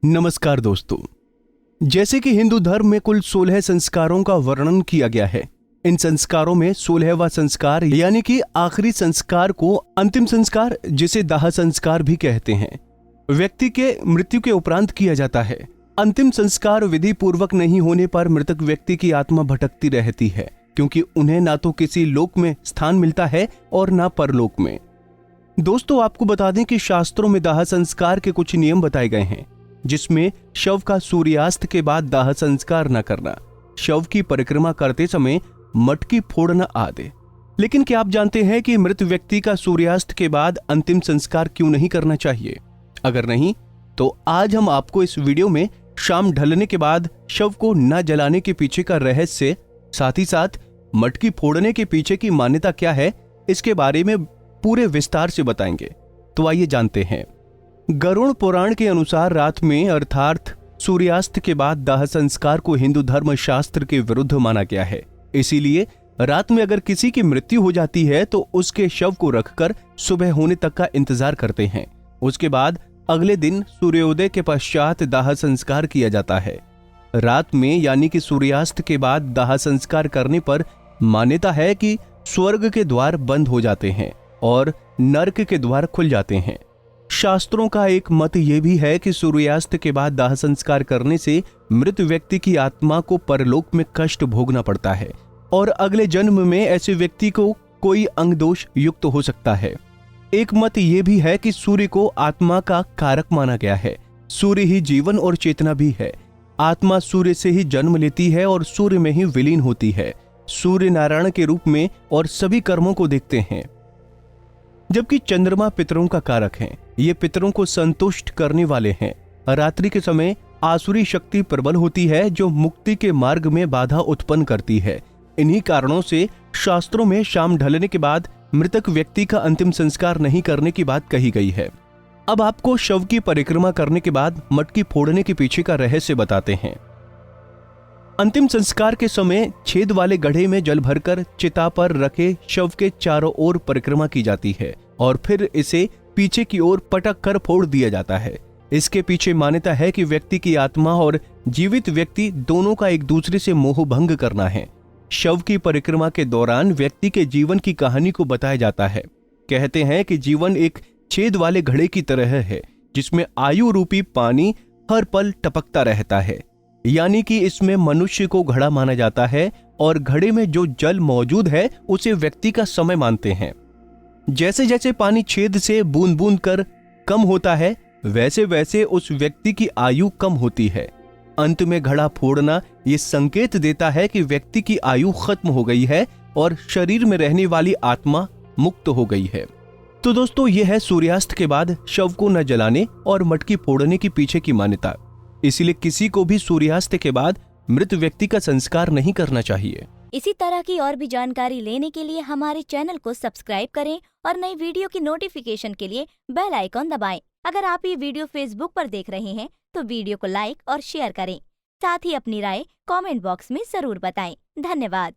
नमस्कार दोस्तों। जैसे कि हिंदू धर्म में कुल 16 संस्कारों का वर्णन किया गया है। इन संस्कारों में 16वां संस्कार यानी कि आखिरी संस्कार को अंतिम संस्कार, जिसे दाह संस्कार भी कहते हैं, व्यक्ति के मृत्यु के उपरांत किया जाता है। अंतिम संस्कार विधि पूर्वक नहीं होने पर मृतक व्यक्ति की आत्मा भटकती रहती है, क्योंकि उन्हें ना तो किसी लोक में स्थान मिलता है और ना परलोक में। दोस्तों, आपको बता दें कि शास्त्रों में दाह संस्कार के कुछ नियम बताए गए हैं, जिसमें शव का सूर्यास्त के बाद दाह संस्कार न करना, शव की परिक्रमा करते समय मटकी फोड़ना आदि। लेकिन क्या आप जानते हैं कि मृत व्यक्ति का सूर्यास्त के बाद अंतिम संस्कार क्यों नहीं करना चाहिए? अगर नहीं, तो आज हम आपको इस वीडियो में शाम ढलने के बाद शव को न जलाने के पीछे का रहस्य, साथ ही साथ मटकी फोड़ने के पीछे की मान्यता क्या है, इसके बारे में पूरे विस्तार से बताएंगे। तो आइए जानते हैं। गरुड़ पुराण के अनुसार रात में अर्थात सूर्यास्त के बाद दाह संस्कार को हिंदू धर्म शास्त्र के विरुद्ध माना गया है। इसीलिए रात में अगर किसी की मृत्यु हो जाती है तो उसके शव को रखकर सुबह होने तक का इंतजार करते हैं। उसके बाद अगले दिन सूर्योदय के पश्चात दाह संस्कार किया जाता है। रात में यानी कि सूर्यास्त के बाद दाह संस्कार करने पर मान्यता है कि स्वर्ग के द्वार बंद हो जाते हैं और नरक के द्वार खुल जाते हैं। शास्त्रों का एक मत यह भी है कि सूर्यास्त के बाद दाह संस्कार करने से मृत व्यक्ति की आत्मा को परलोक में कष्ट भोगना पड़ता है और अगले जन्म में ऐसे व्यक्ति को कोई अंग दोष युक्त हो सकता है। एक मत यह भी है कि सूर्य को आत्मा का कारक माना गया है। सूर्य ही जीवन और चेतना भी है। आत्मा सूर्य से ही जन्म लेती है और सूर्य में ही विलीन होती है। सूर्य नारायण के रूप में और सभी कर्मों को देखते हैं, जबकि चंद्रमा पितरों का कारक है। ये पितरों को संतुष्ट करने वाले हैं। रात्रि के समय आसुरी शक्ति प्रबल होती है, जो मुक्ति के मार्ग में बाधा उत्पन्न करती है। इन्हीं कारणों से शास्त्रों में शाम ढलने के बाद मृतक व्यक्ति का अंतिम संस्कार नहीं करने की बात कही गई है। अब आपको शव की परिक्रमा करने के बाद मटकी फोड़ने के पीछे का रहस्य बताते हैं। अंतिम संस्कार के समय छेद वाले गड्ढे में जल भरकर चिता पर रखे शव के चारों ओर परिक्रमा की जाती है और फिर इसे पीछे की ओर पटक कर फोड़ दिया जाता है। इसके पीछे मान्यता है कि व्यक्ति की आत्मा और जीवित व्यक्ति दोनों का एक दूसरे से मोह भंग करना है। शव की परिक्रमा के दौरान व्यक्ति के जीवन की कहानी को बताया जाता है। कहते हैं कि जीवन एक छेद वाले घड़े की तरह है, जिसमें आयु रूपी पानी हर पल टपकता रहता है, यानी कि इसमें मनुष्य को घड़ा माना जाता है और घड़े में जो जल मौजूद है उसे व्यक्ति का समय मानते हैं। जैसे जैसे पानी छेद से बूंद बूंद कर कम होता है, वैसे वैसे उस व्यक्ति की आयु कम होती है। अंत में घड़ा फोड़ना ये संकेत देता है कि व्यक्ति की आयु खत्म हो गई है और शरीर में रहने वाली आत्मा मुक्त हो गई है। तो दोस्तों, यह है सूर्यास्त के बाद शव को न जलाने और मटकी फोड़ने के पीछे की मान्यता। इसीलिए किसी को भी सूर्यास्त के बाद मृत व्यक्ति का संस्कार नहीं करना चाहिए। इसी तरह की और भी जानकारी लेने के लिए हमारे चैनल को सब्सक्राइब करें और नई वीडियो की नोटिफिकेशन के लिए बेल आइकॉन दबाएं। अगर आप ये वीडियो फेसबुक पर देख रहे हैं तो वीडियो को लाइक और शेयर करें। साथ ही अपनी राय कमेंट बॉक्स में जरूर बताएं। धन्यवाद।